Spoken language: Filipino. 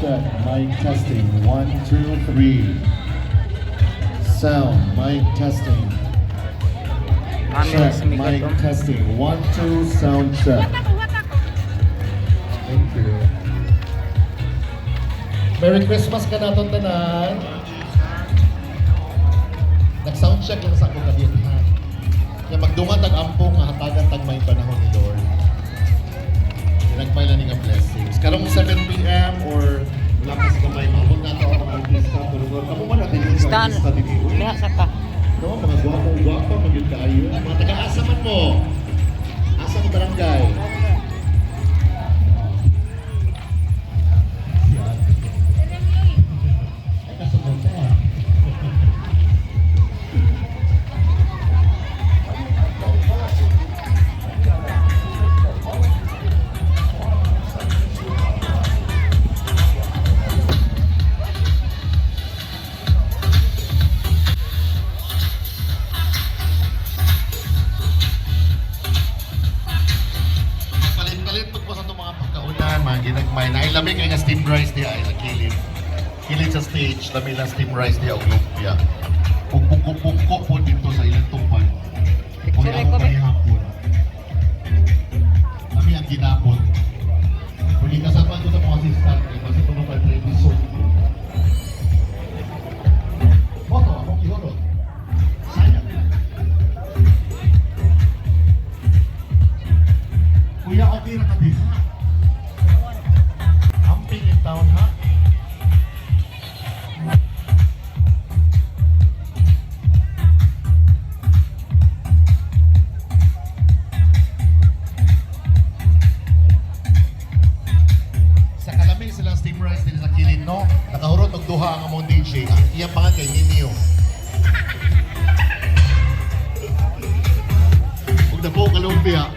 check, mic testing, 1, 2, 3. Sound, mic testing. Check, mic testing, 1, 2, sound check. Thank you. Merry Christmas ka naton tanan. Nag-sound check lang sa akong kabirhan. Kaya magdungan tag-ampong nga hatagan tag may panahon ni Lord. Nagmay lang nga blessings. Karong 7 p.m. or lakas kamay, mabot na ito ako artista. Pero kamo man natin yung artista din yun. Lihat saka. No, mga gwapong-gwapa, magyud kaayo. Mga taga-asa man mo. Asang barangay. Ay, kasunod ka. Ginagmay na ay lamig kay nga steamed rice diya ay nakilid. Kilid sa stage, lamig na steamed rice diya og lumpia. Pugpugpugpugko po dito sa ilang tupan. Kung ako hapon. Kami ang ginapon. Kung ikasapan ko sa mga assistant, kasi ito na pa episode. Moto, akong ihorot. Sayang. Kuya, okay na ka diha. Town, ha? Sa kalamig silang steam rice din sa kilid, no? Nakahurot og duha ang among DJ. Ang iyang pangan kay Ninyo. Huwag na po kalumpia.